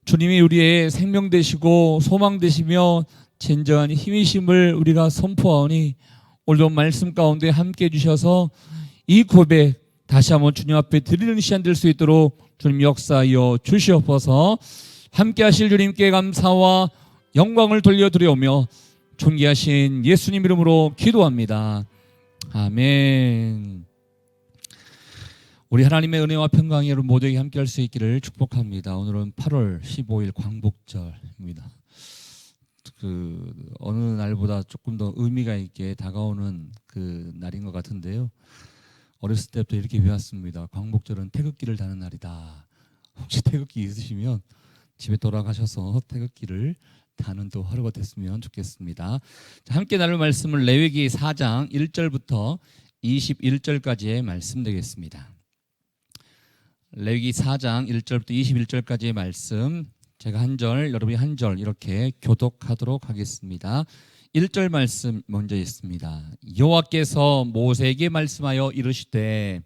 주님이 우리의 생명 되시고 소망 되시며 진정한 힘이심을 우리가 선포하오니 오늘도 말씀 가운데 함께 해주셔서 이 고백 다시 한번 주님 앞에 드리는 시간 될 수 있도록 주님 역사하여 주시옵소서. 함께 하실 주님께 감사와 영광을 돌려드리오며 존귀하신 예수님 이름으로 기도합니다. 아멘. 우리 하나님의 은혜와 평강이 여러분 모두에게 함께 할 수 있기를 축복합니다. 오늘은 8월 15일 광복절입니다. 어느 날보다 조금 더 의미가 있게 다가오는 그 날인 것 같은데요. 어렸을 때부터 이렇게 배웠습니다. 광복절은 태극기를 다는 날이다. 혹시 태극기 있으시면 집에 돌아가셔서 태극기를 다는 또 하루가 됐으면 좋겠습니다. 자, 함께 나눌 말씀은 레위기 4장 1절부터 21절까지의 말씀 되겠습니다. 레위기 4장 1절부터 21절까지의 말씀, 제가 한 절, 여러분이 한 절 이렇게 교독하도록 하겠습니다. 1절 말씀 먼저 있습니다. 여호와께서 모세에게 말씀하여 이르시되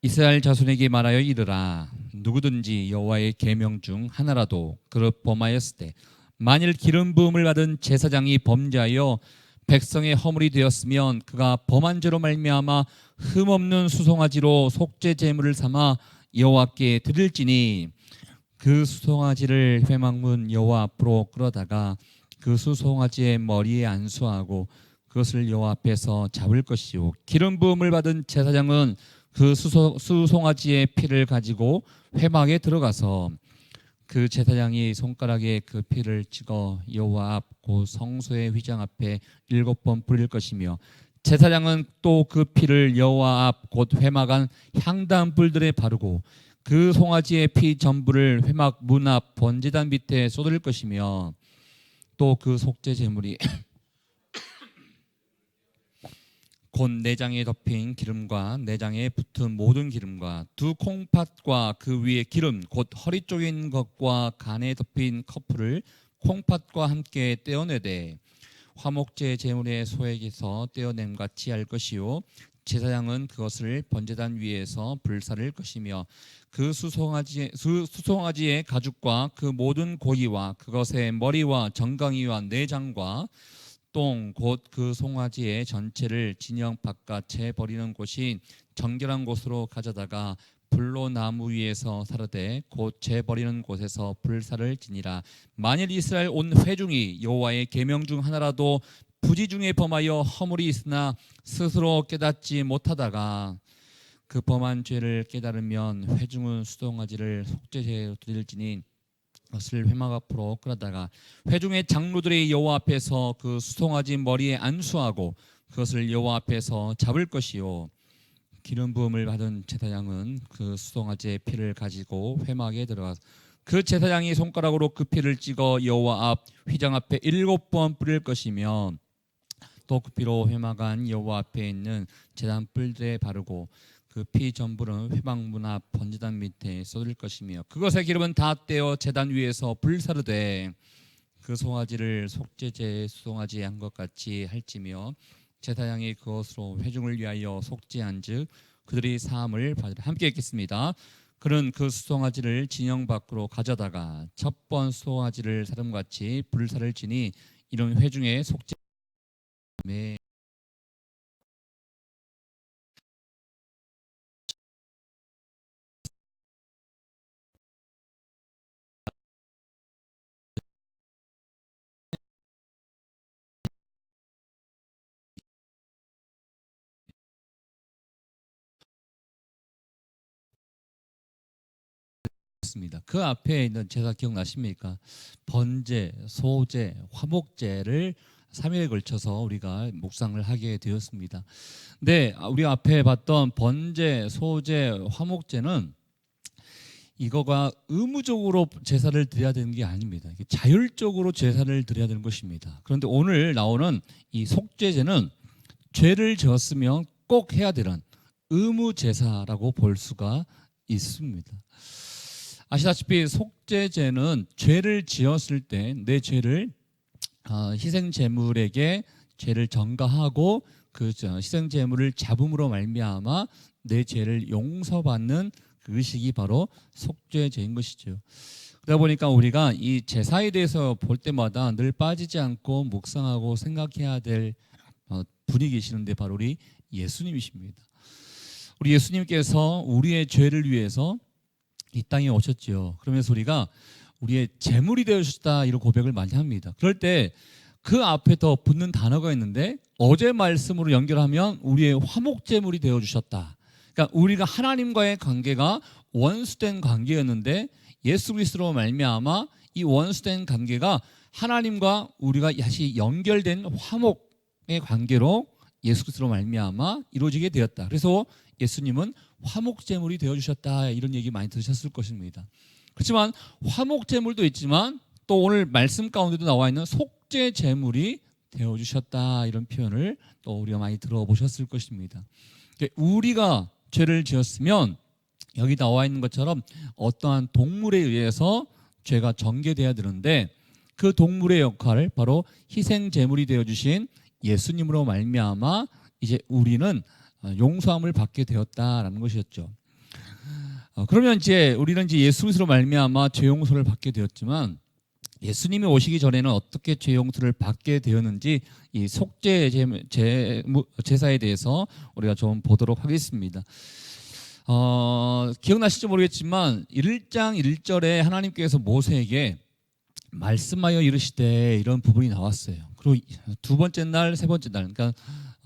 이스라엘 자손에게 말하여 이르라. 누구든지 여호와의 계명 중 하나라도 그릇 범하였을 때 만일 기름 부음을 받은 제사장이 범죄하여 백성의 허물이 되었으면 그가 범한 죄로 말미암아 흠없는 수송아지로 속죄 제물을 삼아 여호와께 드릴지니 그 수송아지를 회막문 여호와 앞으로 끌어다가 그 수송아지의 머리에 안수하고 그것을 여호와 앞에서 잡을 것이요 기름 부음을 받은 제사장은 그 수송아지의 피를 가지고 회막에 들어가서 그 제사장이 손가락에 그 피를 찍어 여호와 앞 곧 성소의 휘장 앞에 7번 뿌릴 것이며 제사장은 또 그 피를 여호와 앞 곧 회막 안 향단 뿔들에 바르고 그 송아지의 피 전부를 회막 문 앞 번제단 밑에 쏟을 것이며 또 그 속죄 제물이 곧 내장에 덮인 기름과 내장에 붙은 모든 기름과 두 콩팥과 그 위에 기름 곧 허리 쪽에 있는 것과 간에 덮인 커플을 콩팥과 함께 떼어내되 화목제 제물의 소액에서 떼어냄 같이 할 것이요 제사장은 그것을 번제단 위에서 불사를 것이며 그 수송아지의 가죽과 그 모든 고기와 그것의 머리와 정강이와 내장과 똥 곧 그 송아지의 전체를 진영 바깥에 버리는 곳이 정결한 곳으로 가져다가 불로 나무 위에서 사르되 곧 재 버리는 곳에서 불사를 지니라. 만일 이스라엘 온 회중이 여호와의 계명 중 하나라도 부지 중에 범하여 허물이 있으나 스스로 깨닫지 못하다가 그 범한 죄를 깨달으면 회중은 수송아지를 속죄제로 드릴지니 그것을 회막 앞으로 끌어다가 회중의 장로들이 여호와 앞에서 그 수송아지 머리에 안수하고 그것을 여호와 앞에서 잡을 것이요 기름 부음을 받은 제사장은 그 수송아지의 피를 가지고 회막에 들어가서 그 제사장이 손가락으로 그 피를 찍어 여호와 앞 휘장 앞에 7번 뿌릴 것이며 또 그 피로 회막 안 여호와 앞에 있는 제단 뿔들에 바르고 그 피 전부는 회막 문 앞 번제단 밑에 쏟을 것이며 그것의 기름은 다 떼어 제단 위에서 불사르되 그 송아지를 속죄제 수송아지의 한 것 같이 할지며 제사장이 그것으로 회중을 위하여 속죄한즉 그들이 사함을 받으라. 함께 읽겠습니다. 그는 그 수송아지를 진영 밖으로 가져다가 첫 번 수송아지를 사람같이 불사를 지니 이런 회중의 속죄. 그 앞에 있는 제사 기억나십니까? 번제, 소제, 화목제를 3일에 걸쳐서 우리가 묵상을 하게 되었습니다. 근데 우리 앞에 봤던 번제, 소제, 화목제는 이거가 의무적으로 제사를 드려야 되는 게 아닙니다. 자율적으로 제사를 드려야 되는 것입니다. 그런데 오늘 나오는 이 속죄제는 죄를 지었으면 꼭 해야 되는 의무 제사라고 볼 수가 있습니다. 아시다시피 속죄제는 죄를 지었을 때 내 죄를 희생 제물에게 죄를 전가하고 그 희생 제물을 잡음으로 말미암아 내 죄를 용서받는 그 의식이 바로 속죄제인 것이죠. 그러다 보니까 우리가 이 제사에 대해서 볼 때마다 늘 빠지지 않고 묵상하고 생각해야 될 분이 계시는데 바로 우리 예수님이십니다. 우리 예수님께서 우리의 죄를 위해서 이 땅에 오셨죠. 그러면서 우리가 우리의 제물이 되어주셨다 이런 고백을 많이 합니다. 그럴 때 그 앞에 더 붙는 단어가 있는데 어제 말씀으로 연결하면 우리의 화목제물이 되어주셨다. 그러니까 우리가 하나님과의 관계가 원수된 관계였는데 예수 그리스도로 말미암아 이 원수된 관계가 하나님과 우리가 다시 연결된 화목의 관계로 예수 그리스도로 말미암아 이루어지게 되었다. 그래서 예수님은 화목제물이 되어주셨다 이런 얘기 많이 들으셨을 것입니다. 그렇지만 화목제물도 있지만 또 오늘 말씀 가운데도 나와 있는 속죄제물이 되어주셨다 이런 표현을 또 우리가 많이 들어보셨을 것입니다. 우리가 죄를 지었으면 여기 나와 있는 것처럼 어떠한 동물에 의해서 죄가 정죄돼야 되는데 그 동물의 역할을 바로 희생제물이 되어주신 예수님으로 말미암아 이제 우리는 용서함을 받게 되었다라는 것이었죠. 그러면 이제 우리는 이제 예수 그리스도로 말미암아 죄 용서를 받게 되었지만 예수님이 오시기 전에는 어떻게 죄 용서를 받게 되었는지 이 속죄 제사에 대해서 우리가 좀 보도록 하겠습니다. 기억나실지 모르겠지만 1장 1절에 하나님께서 모세에게 말씀하여 이르시되 이런 부분이 나왔어요. 그리고 두 번째 날, 세 번째 날, 그러니까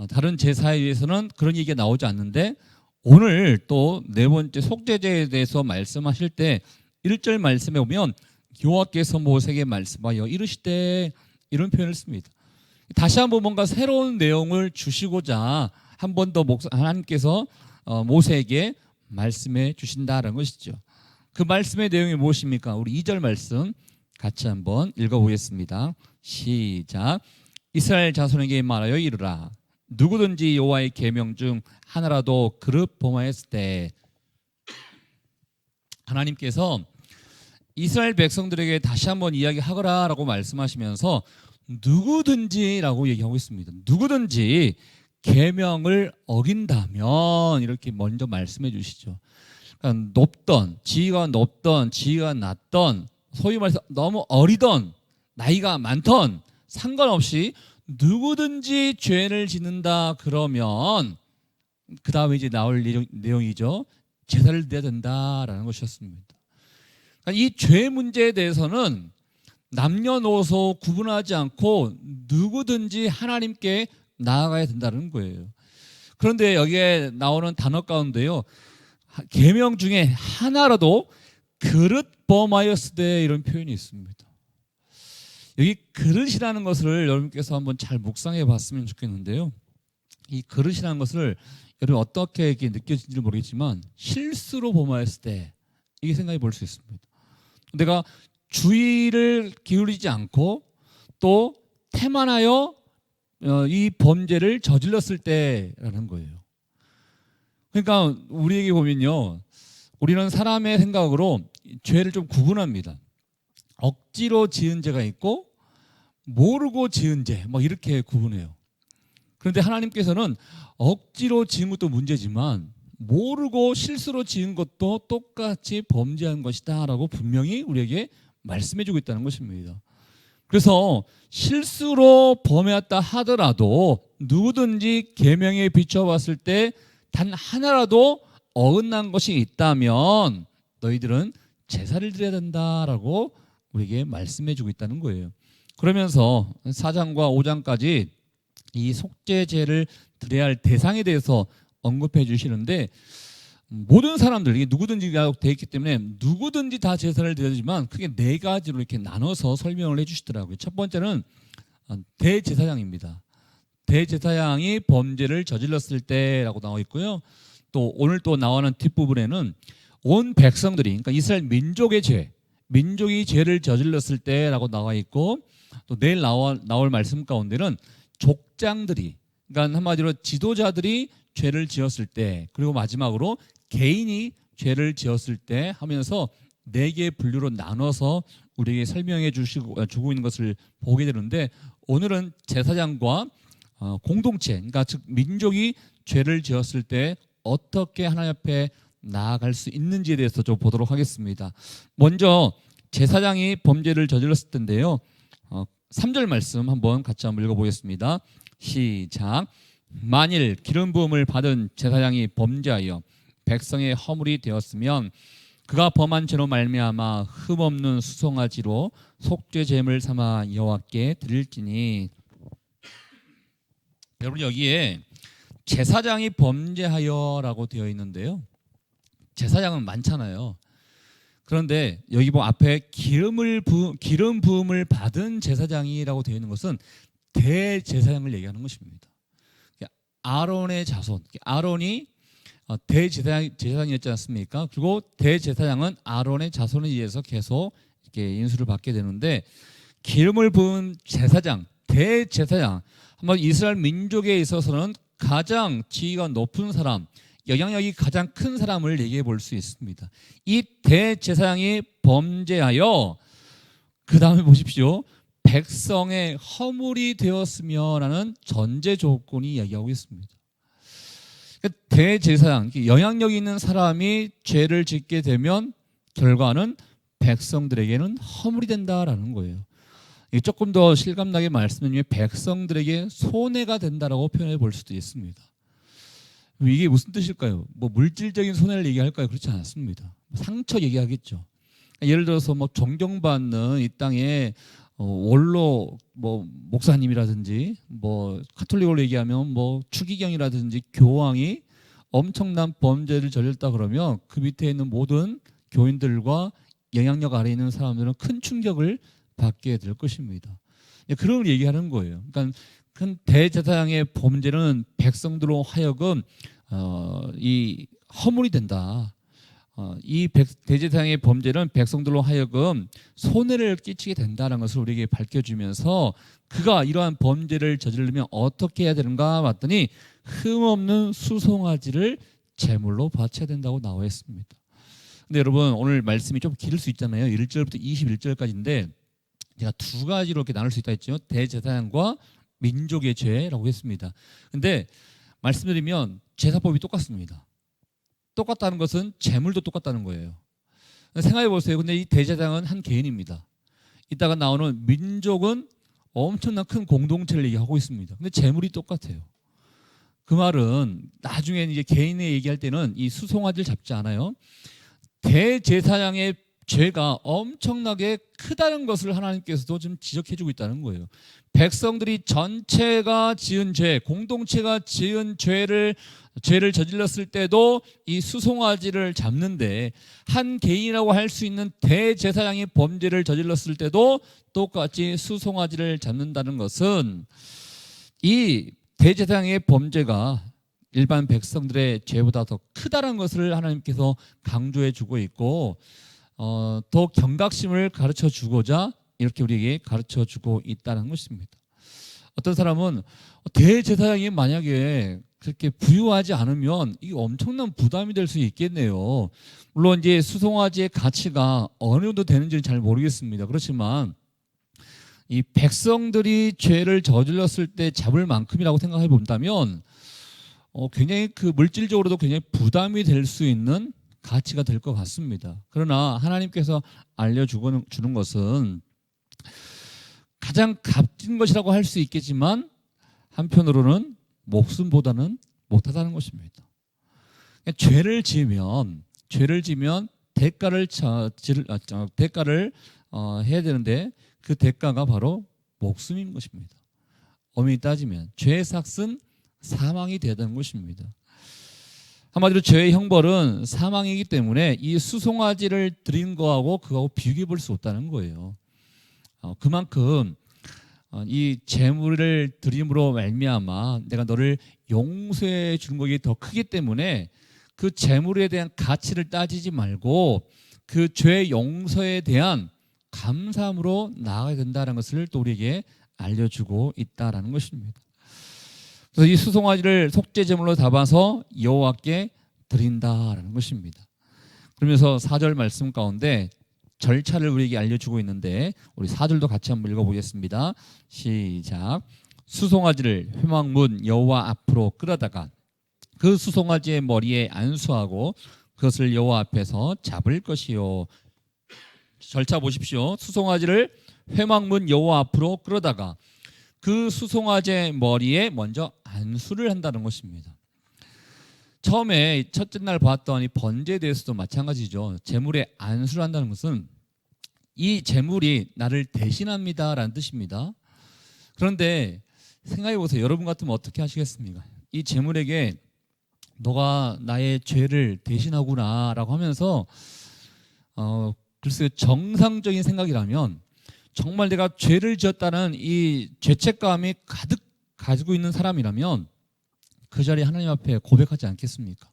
다른 제사에 의해서는 그런 얘기가 나오지 않는데 오늘 또 네 번째 속죄제에 대해서 말씀하실 때 1절 말씀에 보면 여호와께서 모세에게 말씀하여 이르시되 이런 표현을 씁니다. 다시 한번 뭔가 새로운 내용을 주시고자 한 번 더 하나님께서 모세에게 말씀해 주신다는 것이죠. 그 말씀의 내용이 무엇입니까? 우리 2절 말씀 같이 한번 읽어보겠습니다. 시작. 이스라엘 자손에게 말하여 이르라. 누구든지 여호와의 계명 중 하나라도 그릇 범하였을 때 하나님께서 이스라엘 백성들에게 다시 한번 이야기하거라라고 말씀하시면서 누구든지라고 얘기하고 있습니다. 누구든지 계명을 어긴다면 이렇게 먼저 말씀해 주시죠. 그러니까 높던 지위가 높던 지위가 낮던 소위 말해서 너무 어리던 나이가 많던 상관없이 누구든지 죄를 짓는다 그러면 그 다음에 이제 나올 내용이죠. 제사를 드려야 된다라는 것이었습니다. 그러니까 이 죄 문제에 대해서는 남녀노소 구분하지 않고 누구든지 하나님께 나아가야 된다는 거예요. 그런데 여기에 나오는 단어 가운데요, 계명 중에 하나라도 그릇 범하였으되 이런 표현이 있습니다. 여기 그릇이라는 것을 여러분께서 한번 잘 묵상해 봤으면 좋겠는데요. 이 그릇이라는 것을 여러분 어떻게 이렇게 느껴지는지 모르겠지만 실수로 범하였을 때 이게 생각해 볼 수 있습니다. 내가 주의를 기울이지 않고 또 태만하여 이 범죄를 저질렀을 때라는 거예요. 그러니까 우리에게 보면요, 우리는 사람의 생각으로 죄를 좀 구분합니다. 억지로 지은 죄가 있고 모르고 지은 죄, 막 이렇게 구분해요. 그런데 하나님께서는 억지로 지은 것도 문제지만 모르고 실수로 지은 것도 똑같이 범죄한 것이다 라고 분명히 우리에게 말씀해주고 있다는 것입니다. 그래서 실수로 범했다 하더라도 누구든지 계명에 비춰봤을 때 단 하나라도 어긋난 것이 있다면 너희들은 제사를 드려야 된다라고 우리에게 말씀해주고 있다는 거예요. 그러면서 4장과 5장까지 이 속죄제를 드려야 할 대상에 대해서 언급해 주시는데 모든 사람들, 이게 누구든지가 되어 있기 때문에 누구든지 다 제사를 드려야 되지만 크게 네 가지로 이렇게 나눠서 설명을 해 주시더라고요. 첫 번째는 대제사장입니다. 대제사장이 범죄를 저질렀을 때라고 나와 있고요. 또 오늘 또 나오는 뒷부분에는 온 백성들이, 그러니까 이스라엘 민족의 죄, 민족이 죄를 저질렀을 때라고 나와 있고, 또 내일 나올 말씀 가운데는 족장들이, 그러니까 한마디로 지도자들이 죄를 지었을 때, 그리고 마지막으로 개인이 죄를 지었을 때 하면서 네 개의 분류로 나눠서 우리에게 설명해 주고 있는 것을 보게 되는데, 오늘은 제사장과 공동체, 그러니까 즉 민족이 죄를 지었을 때 어떻게 하나님 앞에 나아갈 수 있는지에 대해서 좀 보도록 하겠습니다. 먼저 제사장이 범죄를 저질렀을 텐데요. 3절 말씀 한번 같이 한번 읽어보겠습니다. 시작. 만일 기름 부음을 받은 제사장이 범죄하여 백성의 허물이 되었으면 그가 범한 죄로 말미암아 흠없는 수송아지로 속죄 제물 삼아 여호와께 드릴지니. 여러분, 여기에 제사장이 범죄하여라고 되어 있는데요. 제사장은 많잖아요. 그런데 여기 앞에 기름 부음을 받은 제사장이라고 되어 있는 것은 대제사장을 얘기하는 것입니다. 아론의 자손, 아론이 대제사장이었지 않습니까? 그리고 대제사장은 아론의 자손에 의해서 계속 이렇게 인수를 받게 되는데, 기름을 부은 제사장, 대제사장, 한번 이스라엘 민족에 있어서는 가장 지위가 높은 사람, 영향력이 가장 큰 사람을 얘기해 볼 수 있습니다. 이 대제사장이 범죄하여, 그 다음에 보십시오, 백성의 허물이 되었으며라는 전제 조건이 이야기하고 있습니다. 대제사장, 영향력 있는 사람이 죄를 짓게 되면 결과는 백성들에게는 허물이 된다라는 거예요. 조금 더 실감나게 말씀드리면 백성들에게 손해가 된다라고 표현해 볼 수도 있습니다. 이게 무슨 뜻일까요? 뭐 물질적인 손해를 얘기할까요? 그렇지 않습니다. 상처 얘기하겠죠. 예를 들어서 뭐 존경받는 이 땅에 원로 뭐 목사님이라든지, 뭐 카톨릭으로 얘기하면 뭐 추기경이라든지 교황이 엄청난 범죄를 저질렀다 그러면 그 밑에 있는 모든 교인들과 영향력 아래에 있는 사람들은 큰 충격을 받게 될 것입니다. 그런 걸 얘기하는 거예요. 그러니까 큰 대제사장의 범죄는 백성들로 하여금 이 허물이 된다. 이 대제사장의 범죄는 백성들로 하여금 손해를 끼치게 된다는 것을 우리에게 밝혀주면서, 그가 이러한 범죄를 저지르려면 어떻게 해야 되는가 봤더니 흠없는 수송아지를 제물로 바쳐야 된다고 나와 있습니다. 근데 여러분, 오늘 말씀이 좀 길을 수 있잖아요. 1절부터 21절까지인데 제가 두 가지로 이렇게 나눌 수 있다 했죠. 대제사장과 민족의 죄라고 했습니다. 근데 말씀드리면 제사법이 똑같습니다. 똑같다는 것은 제물도 똑같다는 거예요. 생각해 보세요. 근데 이 대제사장은 한 개인입니다. 이따가 나오는 민족은 엄청난 큰 공동체를 얘기하고 있습니다. 근데 제물이 똑같아요. 그 말은 나중에 이제 개인에 얘기할 때는 이 수송아지를 잡지 않아요. 대제사장의 죄가 엄청나게 크다는 것을 하나님께서도 좀 지적해주고 있다는 거예요. 백성들이 전체가 지은 죄, 공동체가 지은 죄를 저질렀을 때도 이 수송아지를 잡는데, 한 개인이라고 할 수 있는 대제사장이 범죄를 저질렀을 때도 똑같이 수송아지를 잡는다는 것은 이 대제사장의 범죄가 일반 백성들의 죄보다 더 크다는 것을 하나님께서 강조해 주고 있고, 더 경각심을 가르쳐 주고자 이렇게 우리에게 가르쳐 주고 있다는 것입니다. 어떤 사람은 대제사장이 만약에 그렇게 부유하지 않으면 이게 엄청난 부담이 될 수 있겠네요. 물론 이제 수송아지의 가치가 어느 정도 되는지는 잘 모르겠습니다. 그렇지만 이 백성들이 죄를 저질렀을 때 잡을 만큼이라고 생각해 본다면 굉장히 그 물질적으로도 굉장히 부담이 될 수 있는 가치가 될 것 같습니다. 그러나 하나님께서 알려주는 것은 가장 값진 것이라고 할 수 있겠지만 한편으로는 목숨보다는 못하다는 것입니다. 죄를 지으면 대가를 해야 되는데 그 대가가 바로 목숨인 것입니다. 엄밀히 따지면 죄의 삭은 사망이 되어야 되는 것입니다. 한마디로 죄의 형벌은 사망이기 때문에 이 수송아지를 드린 거하고 그거하고 비교해 볼 수 없다는 거예요. 그만큼 이 제물을 드림으로 말미암아 내가 너를 용서해 준 것이 더 크기 때문에 그 제물에 대한 가치를 따지지 말고 그 죄 용서에 대한 감사함으로 나아가야 된다는 것을 또 우리에게 알려주고 있다는 것입니다. 그래서 이 수송아지를 속죄제물로 담아서 여호와께 드린다라는 것입니다. 그러면서 4절 말씀 가운데 절차를 우리에게 알려주고 있는데 우리 4절도 같이 한번 읽어보겠습니다. 시작. 수송아지를 회막문 여호와 앞으로 끌어다가 그 수송아지의 머리에 안수하고 그것을 여호와 앞에서 잡을 것이요. 절차 보십시오. 수송아지를 회막문 여호와 앞으로 끌어다가 그 수송아지의 머리에 먼저 안수를 한다는 것입니다. 처음에 첫째 날 봤던 이 번제에 대해서도 마찬가지죠. 제물에 안수를 한다는 것은 이 제물이 나를 대신합니다라는 뜻입니다. 그런데 생각해 보세요. 여러분 같으면 어떻게 하시겠습니까? 이 제물에게 너가 나의 죄를 대신하구나라고 하면서 글쎄요, 정상적인 생각이라면 정말 내가 죄를 지었다는 이 죄책감이 가득 가지고 있는 사람이라면 그 자리에 하나님 앞에 고백하지 않겠습니까?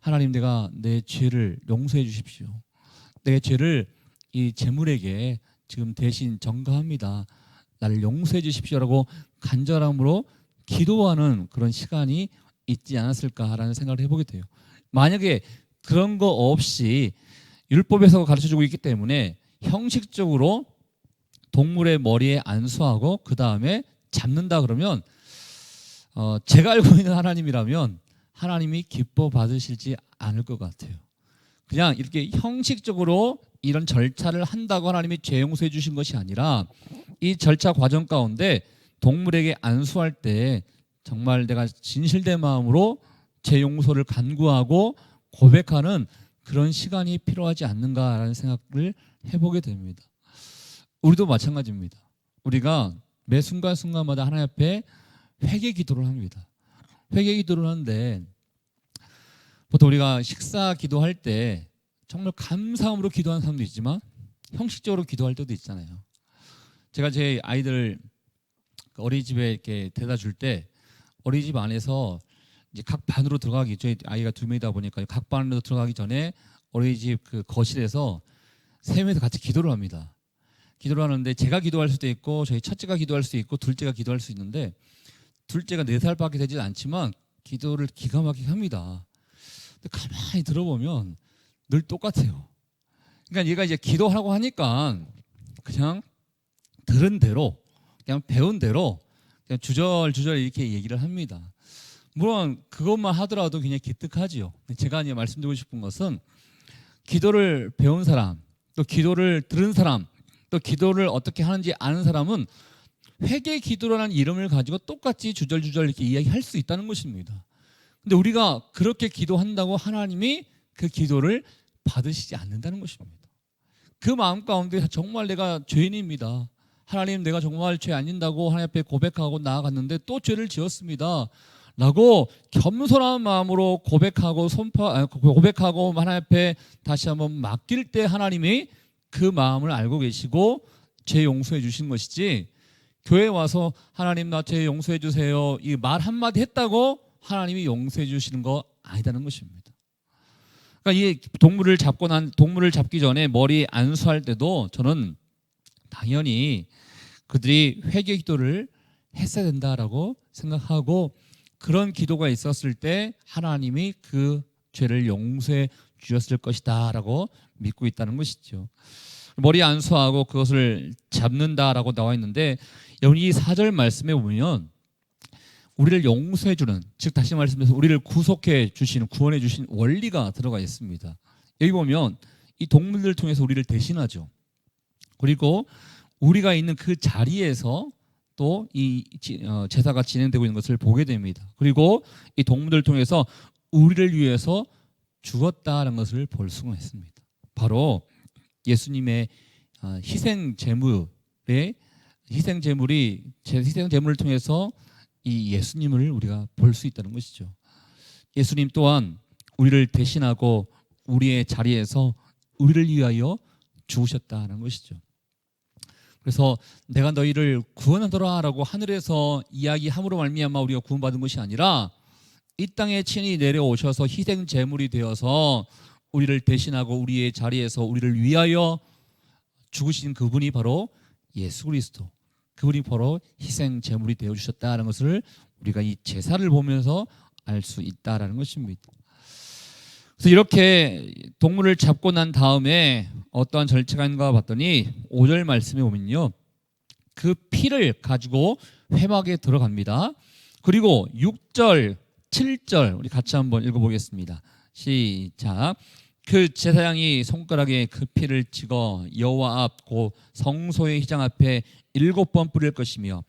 하나님, 내가 내 죄를 용서해 주십시오. 내 죄를 이 제물에게 지금 대신 전가합니다. 나를 용서해 주십시오라고 간절함으로 기도하는 그런 시간이 있지 않았을까라는 생각을 해보게 돼요. 만약에 그런 거 없이 율법에서 가르쳐주고 있기 때문에 형식적으로 동물의 머리에 안수하고 그 다음에 잡는다 그러면 제가 알고 있는 하나님이라면 하나님이 기뻐 받으실지 않을 것 같아요. 그냥 이렇게 형식적으로 이런 절차를 한다고 하나님이 죄 용서해 주신 것이 아니라 이 절차 과정 가운데 동물에게 안수할 때 정말 내가 진실된 마음으로 죄 용서를 간구하고 고백하는 그런 시간이 필요하지 않는가라는 생각을 해보게 됩니다. 우리도 마찬가지입니다. 우리가 매 순간순간마다 하나님 앞에 회개 기도를 합니다. 회개 기도를 하는데 보통 우리가 식사 기도할 때 정말 감사함으로 기도하는 사람도 있지만 형식적으로 기도할 때도 있잖아요. 제가 제 아이들 어린이집에 이렇게 데려다 줄 때 어린이집 안에서 이제 각 반으로 들어가기, 저희 아이가 2명이다 보니까 각 반으로 들어가기 전에 어린이집 그 거실에서 세 명이서 같이 기도를 합니다. 기도를 하는데 제가 기도할 수도 있고 저희 첫째가 기도할 수 있고 둘째가 기도할 수 있는데 둘째가 4살밖에 되지 않지만 기도를 기가 막히게 합니다. 근데 가만히 들어보면 늘 똑같아요. 그러니까 얘가 이제 기도하라고 하니까 그냥 들은 대로 그냥 배운 대로 그냥 주절주절 이렇게 얘기를 합니다. 물론 그것만 하더라도 그냥 기특하지요. 제가 이제 말씀드리고 싶은 것은 기도를 배운 사람, 또 기도를 들은 사람, 또 기도를 어떻게 하는지 아는 사람은 회개 기도라는 이름을 가지고 똑같이 주절주절 이렇게 이야기할 수 있다는 것입니다. 근데 우리가 그렇게 기도한다고 하나님이 그 기도를 받으시지 않는다는 것입니다. 그 마음 가운데 정말 내가 죄인입니다. 하나님, 내가 정말 죄 안 진다고 하나님 앞에 고백하고 나아갔는데 또 죄를 지었습니다 라고 겸손한 마음으로 고백하고 하나님 앞에 다시 한번 맡길 때 하나님이 그 마음을 알고 계시고 죄 용서해 주신 것이지, 교회에 와서 하나님 나 죄 용서해 주세요 이 말 한마디 했다고 하나님이 용서해 주시는 거 아니다는 것입니다. 그러니까 이 동물을 잡기 전에 머리 안수할 때도 저는 당연히 그들이 회개 기도를 했어야 된다라고 생각하고, 그런 기도가 있었을 때 하나님이 그 죄를 용서해 주셨을 것이다라고 믿고 있다는 것이죠. 머리 안수하고 그것을 잡는다라고 나와 있는데 여기 이 4절 말씀에 보면 우리를 용서해 주는, 즉 다시 말씀해서 우리를 구속해 주시는, 구원해 주신 원리가 들어가 있습니다. 여기 보면 이 동물들을 통해서 우리를 대신하죠. 그리고 우리가 있는 그 자리에서 또 이 제사가 진행되고 있는 것을 보게 됩니다. 그리고 이 동물들을 통해서 우리를 위해서 죽었다는 것을 볼 수가 있습니다. 바로 예수님의 희생 제물을 통해서 이 예수님을 우리가 볼 수 있다는 것이죠. 예수님 또한 우리를 대신하고 우리의 자리에서 우리를 위하여 죽으셨다는 것이죠. 그래서 내가 너희를 구원하더라라고 하늘에서 이야기함으로 말미암아 우리가 구원받은 것이 아니라 이 땅에 친히 내려오셔서 희생 제물이 되어서 우리를 대신하고 우리의 자리에서 우리를 위하여 죽으신 그분이 바로 예수 그리스도, 그분이 바로 희생 제물이 되어 주셨다는 것을 우리가 이 제사를 보면서 알 수 있다라는 것입니다. 그래서 이렇게 동물을 잡고 난 다음에 어떠한 절차가 있는가 봤더니 5절 말씀에 보면요, 그 피를 가지고 회막에 들어갑니다. 그리고 6절, 7절 우리 같이 한번 읽어보겠습니다. 시작. 그 제사장이 손가락에 그 피를 찍어 여호와 앞 곧 성소의 휘장 앞에 7번 뿌릴 것이며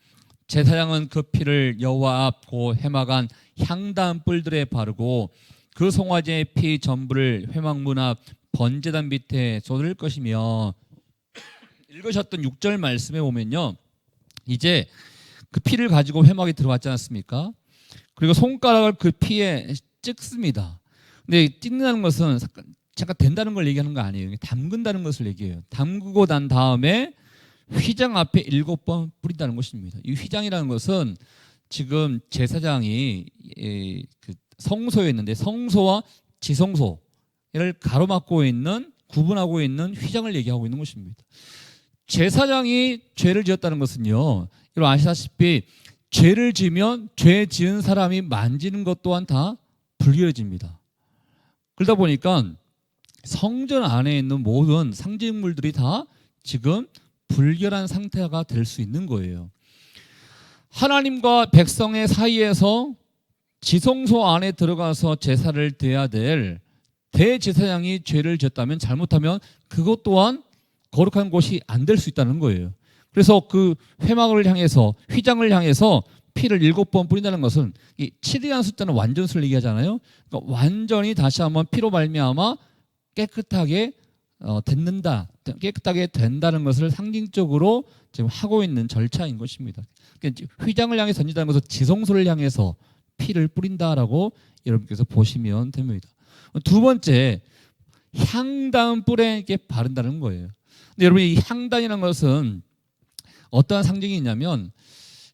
제사장은 그 피를 여호와 앞 곧 회막안 향단 뿔들에 바르고 그 송아지의 피 전부를 회막문 앞 번제단 밑에 쏟을 것이며. 읽으셨던 6절 말씀에 보면요, 이제 그 피를 가지고 회막에 들어갔지 않습니까? 그리고 손가락을 그 피에 찍습니다. 근데 찍는다는 것은 잠깐 된다는 걸 얘기하는 거 아니에요. 담근다는 것을 얘기해요. 담그고 난 다음에 휘장 앞에 7번 뿌린다는 것입니다. 이 휘장이라는 것은 지금 제사장이 그 성소에 있는데 성소와 지성소를 가로막고 있는, 구분하고 있는 휘장을 얘기하고 있는 것입니다. 제사장이 죄를 지었다는 것은요, 여러분 아시다시피 죄를 지면 죄 지은 사람이 만지는 것 또한 다 불결해집니다. 그러다 보니까 성전 안에 있는 모든 상징물들이 다 지금 불결한 상태가 될 수 있는 거예요. 하나님과 백성의 사이에서 지성소 안에 들어가서 제사를 드려야 될 대제사장이 죄를 지었다면, 잘못하면 그것 또한 거룩한 곳이 안 될 수 있다는 거예요. 그래서 그 회막을 향해서, 휘장을 향해서 피를 7번 뿌린다는 것은, 이 7이라는 숫자는 완전수를 얘기하잖아요. 그러니까 완전히 다시 한번 피로 말미암아 깨끗하게 됐는다, 깨끗하게 된다는 것을 상징적으로 지금 하고 있는 절차인 것입니다. 그러니까 휘장을 향해서 던진다는 것은 지성소를 향해서 피를 뿌린다라고 여러분께서 보시면 됩니다. 두 번째, 향단 뿔에 바른다는 거예요. 근데 여러분, 이 향단이라는 것은 어떠한 상징이 있냐면,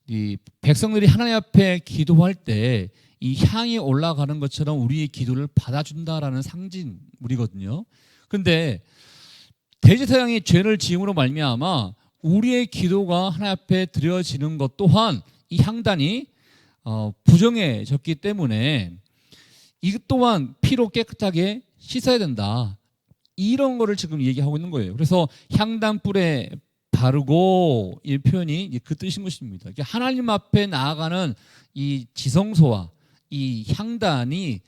이 백성들이 하나님 앞에 기도할 때 이 향이 올라가는 것처럼 우리의 기도를 받아준다라는 상징물이거든요. 그런데 대제사장이 죄를 지음으로 말미암아 우리의 기도가 하나님 앞에 드려지는 것 또한 이 향단이 부정해졌기 때문에 이것 또한 피로 깨끗하게 씻어야 된다, 이런 거를 지금 얘기하고 있는 거예요. 그래서 향단 뿔에 바르고, 이 표현이 그 뜻인 것입니다. 하나님 앞에 나아가는 이 지성소와 이 향단이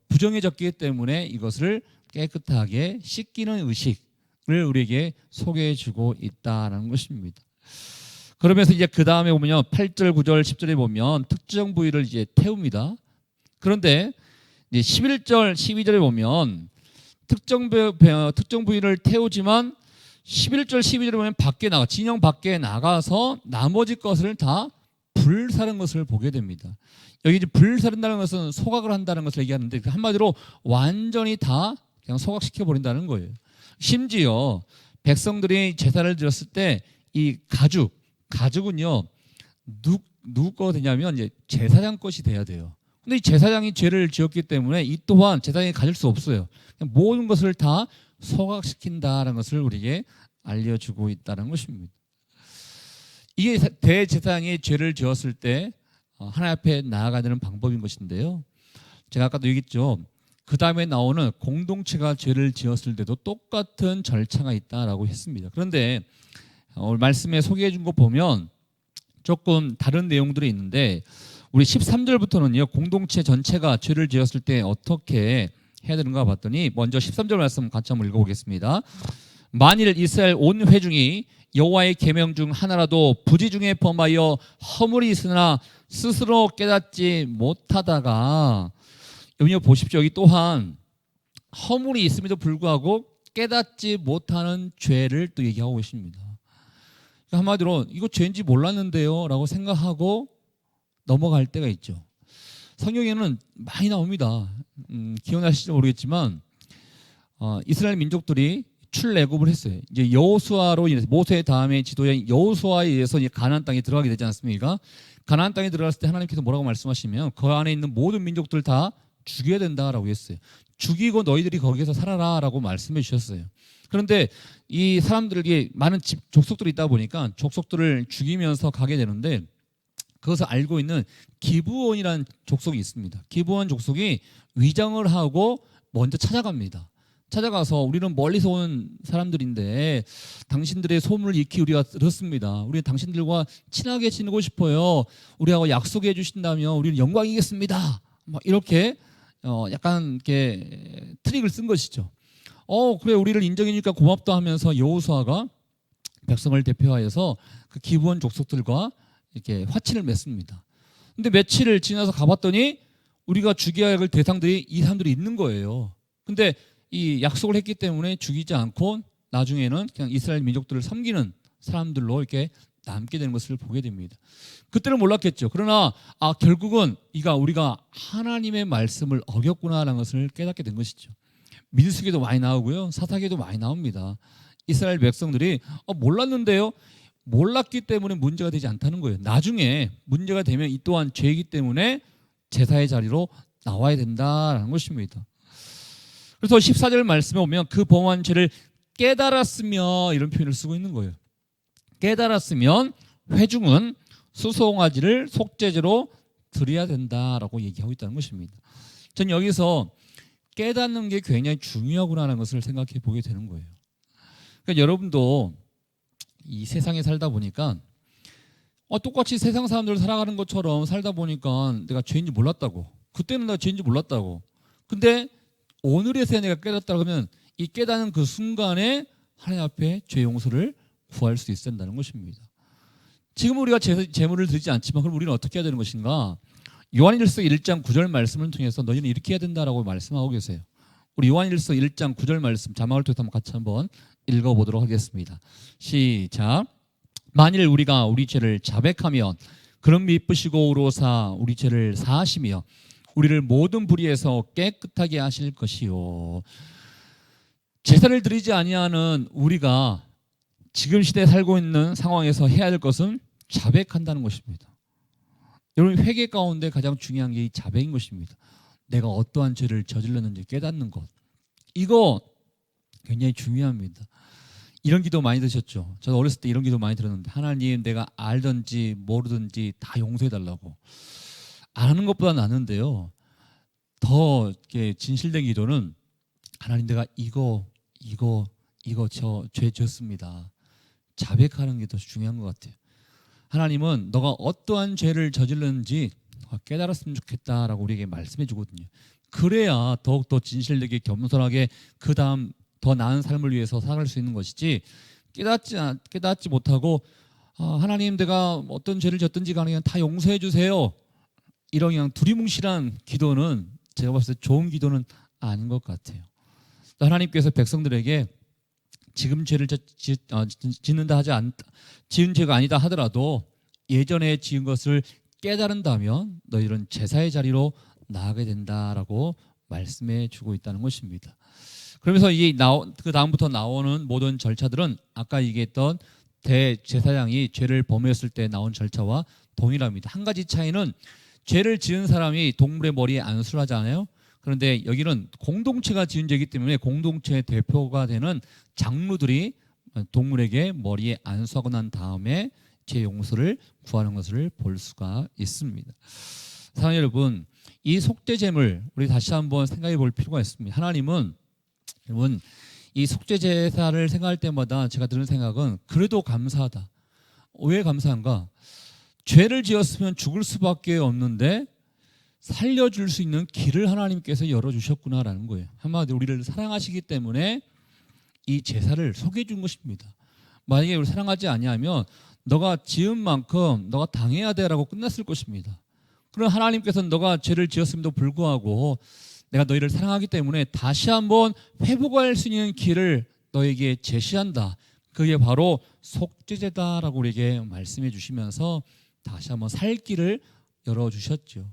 부정해졌기 때문에 이것을 깨끗하게 씻기는 의식을 우리에게 소개해 주고 있다는 것입니다. 그러면서 이제 그 다음에 보면요, 8절, 9절, 10절에 보면 특정 부위를 이제 태웁니다. 그런데 이제 11절, 12절에 보면 특정 부위를 태우지만 11절, 12절에 보면 진영 밖에 나가서 나머지 것을 다 불사른 것을 보게 됩니다. 여기 이제 불사른다는 것은 소각을 한다는 것을 얘기하는데, 한마디로 완전히 다 그냥 소각시켜 버린다는 거예요. 심지어 백성들이 제사를 드렸을 때 이 가죽은요, 누구 거 되냐면 이제 제사장 것이 돼야 돼요. 근데 이 제사장이 죄를 지었기 때문에 이 또한 제사장이 가질 수 없어요. 모든 것을 다 소각시킨다는 것을 우리에게 알려주고 있다는 것입니다. 이게 대제사장이 죄를 지었을 때 하나님 앞에 나아가는 방법인 것인데요, 제가 아까도 얘기했죠. 그 다음에 나오는 공동체가 죄를 지었을 때도 똑같은 절차가 있다라고 했습니다. 그런데 오늘 말씀에 소개해 준 거 보면 조금 다른 내용들이 있는데, 우리 13절부터는요 공동체 전체가 죄를 지었을 때 어떻게 해야 되는가 봤더니, 먼저 13절 말씀 같이 한번 읽어보겠습니다. 만일 이스라엘 온 회중이 여호와의 계명 중 하나라도 부지 중에 범하여 허물이 있으나 스스로 깨닫지 못하다가, 여기 보십시오. 여기 또한 허물이 있음에도 불구하고 깨닫지 못하는 죄를 또 얘기하고 계십니다. 한마디로 이거 죄인지 몰랐는데요 라고 생각하고 넘어갈 때가 있죠. 성경에는 많이 나옵니다. 기억나실지 모르겠지만 이스라엘 민족들이 출애굽을 했어요. 이제 여호수아로 인해서, 모세 다음에 지도자인 여호수아에 의해서 이제 가나안 땅에 들어가게 되지 않습니까? 가나안 땅에 들어갔을 때 하나님께서 뭐라고 말씀하시면 그 안에 있는 모든 민족들 다 죽여야 된다라고 했어요. 죽이고 너희들이 거기서 살아라라고 말씀해 주셨어요. 그런데 이 사람들에게 많은 족속들이 있다 보니까 족속들을 죽이면서 가게 되는데, 그것을 알고 있는 기브온이라는 족속이 있습니다. 기브온 족속이 위장을 하고 먼저 찾아갑니다. 찾아가서 우리는 멀리서 온 사람들인데 당신들의 소문을 익히 우리가 들었습니다. 우리는 당신들과 친하게 지내고 싶어요. 우리하고 약속해 주신다면 우리는 영광이겠습니다. 막 이렇게 약간 이렇게 트릭을 쓴 것이죠. 그래 우리를 인정해주니까 고맙다 하면서 여호수아가 백성을 대표하여서 그 기브온 족속들과 이렇게 화친을 맺습니다. 근데 며칠을 지나서 가봤더니 우리가 죽여야 할 대상들이 이 사람들이 있는 거예요. 근데 이 약속을 했기 때문에 죽이지 않고 나중에는 그냥 이스라엘 민족들을 섬기는 사람들로 이렇게 남게 되는 것을 보게 됩니다. 그때는 몰랐겠죠. 그러나 결국은 우리가 하나님의 말씀을 어겼구나라는 것을 깨닫게 된 것이죠. 민수기도 많이 나오고요, 사사기도 많이 나옵니다. 이스라엘 백성들이 몰랐는데요. 몰랐기 때문에 문제가 되지 않다는 거예요. 나중에 문제가 되면 이 또한 죄이기 때문에 제사의 자리로 나와야 된다라는 것입니다. 그래서 14절 말씀에 보면 그 범한 죄를 깨달았으며 이런 표현을 쓰고 있는 거예요. 깨달았으면 회중은 수송아지를 속죄제로 드려야 된다라고 얘기하고 있다는 것입니다. 전 여기서 깨닫는 게 굉장히 중요하구나라는 것을 생각해 보게 되는 거예요. 그러니까 여러분도 이 세상에 살다 보니까 똑같이 세상 사람들 살아가는 것처럼 살다 보니까 내가 죄인지 몰랐다고, 그때는 내가 죄인지 몰랐다고, 근데 오늘에서야 내가 깨닫다고 하면 이 깨닫는 그 순간에 하나님 앞에 죄 용서를 구할 수 있어야 된다는 것입니다. 지금 우리가 제물을 드리지 않지만 그럼 우리는 어떻게 해야 되는 것인가? 요한일서 1장 9절 말씀을 통해서 너희는 이렇게 해야 된다라고 말씀하고 계세요. 우리 요한일서 1장 9절 말씀 자막을 통해서 같이 한번 읽어보도록 하겠습니다. 시작. 만일 우리가 우리 죄를 자백하면 그런 미쁘시고 의로사 우리 죄를 사하시며 우리를 모든 불의에서 깨끗하게 하실 것이요. 제사를 드리지 아니하는 우리가 지금 시대에 살고 있는 상황에서 해야 될 것은 자백한다는 것입니다. 여러분, 회개 가운데 가장 중요한 게 이 자백인 것입니다. 내가 어떠한 죄를 저질렀는지 깨닫는 것, 이거 굉장히 중요합니다. 이런 기도 많이 드셨죠? 저도 어렸을 때 이런 기도 많이 들었는데, 하나님 내가 알든지 모르든지 다 용서해달라고. 아는 것보다 나는데요, 더 이렇게 진실된 기도는 하나님 내가 이거 저 죄 졌습니다. 자백하는 게 더 중요한 것 같아요. 하나님은 너가 어떠한 죄를 저질렀는지 깨달았으면 좋겠다라고 우리에게 말씀해 주거든요. 그래야 더욱더 진실되게 겸손하게 그 다음 더 나은 삶을 위해서 살아갈 수 있는 것이지, 깨닫지 못하고 하나님 내가 어떤 죄를 졌든지 간에 그냥 다 용서해 주세요, 이런 그냥 두리뭉실한 기도는 제가 봤을 때 좋은 기도는 아닌 것 같아요. 하나님께서 백성들에게 지금 죄를 짓는다 하지 않다, 지은 죄가 아니다 하더라도 예전에 지은 것을 깨달은다면 너희는 제사의 자리로 나가게 된다라고 말씀해 주고 있다는 것입니다. 그러면서 그 다음부터 나오는 모든 절차들은 아까 얘기했던 대제사장이 죄를 범했을 때 나온 절차와 동일합니다. 한 가지 차이는 죄를 지은 사람이 동물의 머리에 안수를 하지 않아요? 그런데 여기는 공동체가 지은 죄이기 때문에 공동체의 대표가 되는 장로들이 동물에게 머리에 안수하고 난 다음에 죄 용서를 구하는 것을 볼 수가 있습니다. 사랑하는 여러분, 이 속죄제물 우리 다시 한번 생각해 볼 필요가 있습니다. 하나님은 여러분, 이 속죄제사를 생각할 때마다 제가 드는 생각은 그래도 감사하다. 왜 감사한가? 죄를 지었으면 죽을 수밖에 없는데 살려줄 수 있는 길을 하나님께서 열어주셨구나라는 거예요. 한마디로 우리를 사랑하시기 때문에 이 제사를 소개해 준 것입니다. 만약에 우리를 사랑하지 아니하면 너가 지은 만큼 너가 당해야 돼라고 끝났을 것입니다. 그럼 하나님께서는 너가 죄를 지었음에도 불구하고 내가 너희를 사랑하기 때문에 다시 한번 회복할 수 있는 길을 너에게 제시한다. 그게 바로 속죄제다라고 우리에게 말씀해 주시면서 다시 한번 살 길을 열어주셨죠.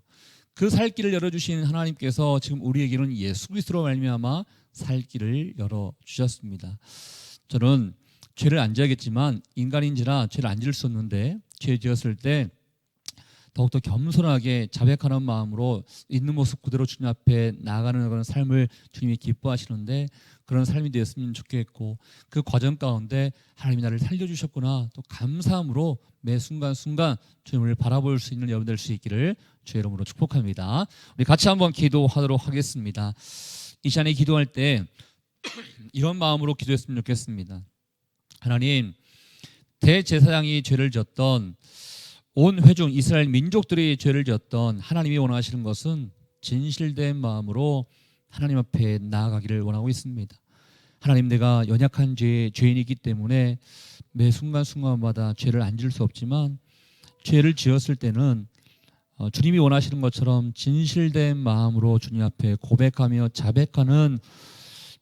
그 살 길을 열어주신 하나님께서 지금 우리에게는 예수 그리스도로 말미암아 살 길을 열어주셨습니다. 저는 죄를 안 지어야겠지만 인간인지라 죄를 안 지을 수 없는데 죄 지었을 때 더욱더 겸손하게 자백하는 마음으로 있는 모습 그대로 주님 앞에 나아가는 그런 삶을 주님이 기뻐하시는데 그런 삶이 되었으면 좋겠고, 그 과정 가운데 하나님이 나를 살려주셨구나 또 감사함으로 매 순간순간 주님을 바라볼 수 있는 여러분 될 수 있기를 주의 이름으로 축복합니다. 우리 같이 한번 기도하도록 하겠습니다. 이 시간에 기도할 때 이런 마음으로 기도했으면 좋겠습니다. 하나님, 대제사장이 죄를 졌던 온 회중 이스라엘 민족들이 죄를 지었던 하나님이 원하시는 것은 진실된 마음으로 하나님 앞에 나아가기를 원하고 있습니다. 하나님, 내가 연약한 죄인이기 때문에 매 순간순간마다 죄를 안 지을 수 없지만 죄를 지었을 때는 주님이 원하시는 것처럼 진실된 마음으로 주님 앞에 고백하며 자백하는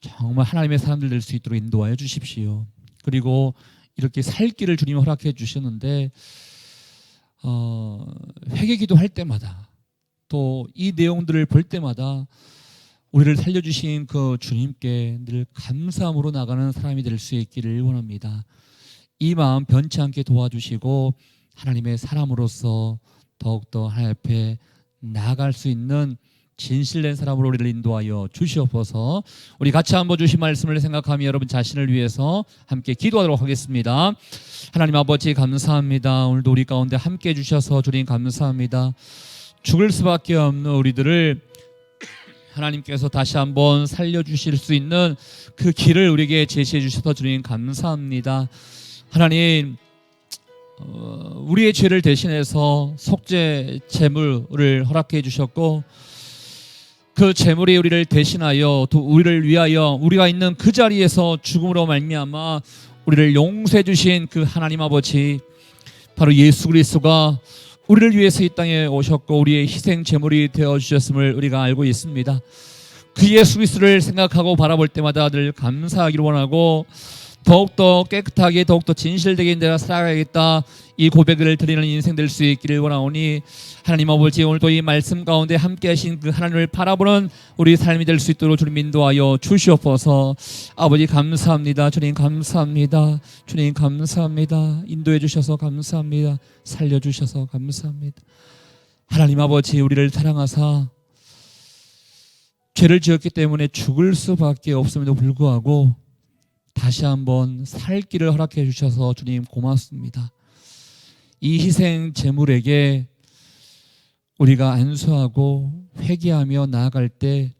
정말 하나님의 사람들 될 수 있도록 인도하여 주십시오. 그리고 이렇게 살 길을 주님이 허락해 주셨는데 회개기도 할 때마다 또 이 내용들을 볼 때마다 우리를 살려주신 그 주님께 늘 감사함으로 나가는 사람이 될 수 있기를 원합니다. 이 마음 변치 않게 도와주시고 하나님의 사람으로서 더욱더 하나님 앞에 나아갈 수 있는 진실된 사람으로 우리를 인도하여 주시옵소서. 우리 같이 한번 주신 말씀을 생각하며 여러분 자신을 위해서 함께 기도하도록 하겠습니다. 하나님 아버지, 감사합니다. 오늘도 우리 가운데 함께 해주셔서 주님 감사합니다. 죽을 수밖에 없는 우리들을 하나님께서 다시 한번 살려주실 수 있는 그 길을 우리에게 제시해 주셔서 주님 감사합니다. 하나님, 우리의 죄를 대신해서 속죄 제물을 허락해 주셨고 그 제물이 우리를 대신하여 또 우리를 위하여 우리가 있는 그 자리에서 죽음으로 말미암아 우리를 용서해 주신 그 하나님 아버지, 바로 예수 그리스도가 우리를 위해서 이 땅에 오셨고 우리의 희생 제물이 되어 주셨음을 우리가 알고 있습니다. 그 예수 그리스도를 생각하고 바라볼 때마다 늘 감사하기를 원하고 더욱더 깨끗하게 더욱더 진실되게 내가 살아가야겠다, 이 고백을 드리는 인생 될 수 있기를 원하오니 하나님 아버지, 오늘도 이 말씀 가운데 함께 하신 그 하나님을 바라보는 우리 삶이 될 수 있도록 주님 인도하여 주시옵소서. 아버지 감사합니다. 주님 감사합니다. 주님 감사합니다. 인도해 주셔서 감사합니다. 살려주셔서 감사합니다. 하나님 아버지, 우리를 사랑하사 죄를 지었기 때문에 죽을 수밖에 없음에도 불구하고 다시 한번 살 길을 허락해 주셔서 주님 고맙습니다. 이 희생 제물에게 우리가 안수하고 회개하며 나아갈 때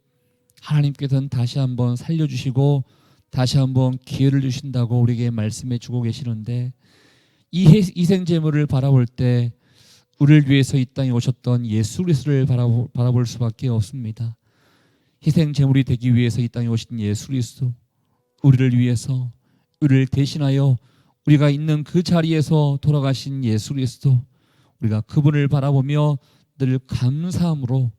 하나님께서는 다시 한번 살려주시고 다시 한번 기회를 주신다고 우리에게 말씀해 주고 계시는데, 이 희생 제물을 바라볼 때 우리를 위해서 이 땅에 오셨던 예수 그리스도를 바라볼 수밖에 없습니다. 희생 제물이 되기 위해서 이 땅에 오신 예수 그리스도, 우리를 위해서 우리를 대신하여 우리가 있는 그 자리에서 돌아가신 예수 그리스도, 우리가 그분을 바라보며 늘 감사함으로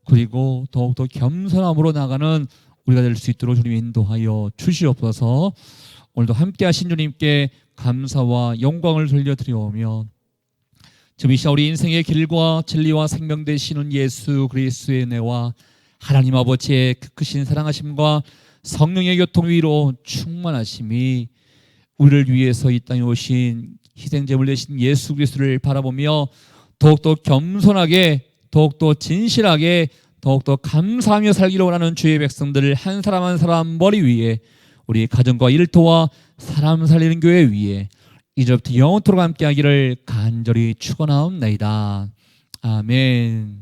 그리고 더욱더 겸손함으로 나가는 우리가 될 수 있도록 주님 인도하여 주시옵소서. 오늘도 함께 하신 주님께 감사와 영광을 돌려드리오며 지금 이 시간 우리 인생의 길과 진리와 생명 되시는 예수 그리스도의 은혜와 하나님 아버지의 그 크신 사랑하심과 성령의 교통 위로 충만하심이 우리를 위해서 이 땅에 오신 희생제물 되신 예수 그리스도를 바라보며 더욱더 겸손하게 더욱더 진실하게 더욱더 감사하며 살기를 원하는 주의 백성들을 한 사람 한 사람 머리 위에 우리 가정과 일터와 사람 살리는 교회 위에 이제부터 영원토록 함께하기를 간절히 축원하옵나이다. 아멘.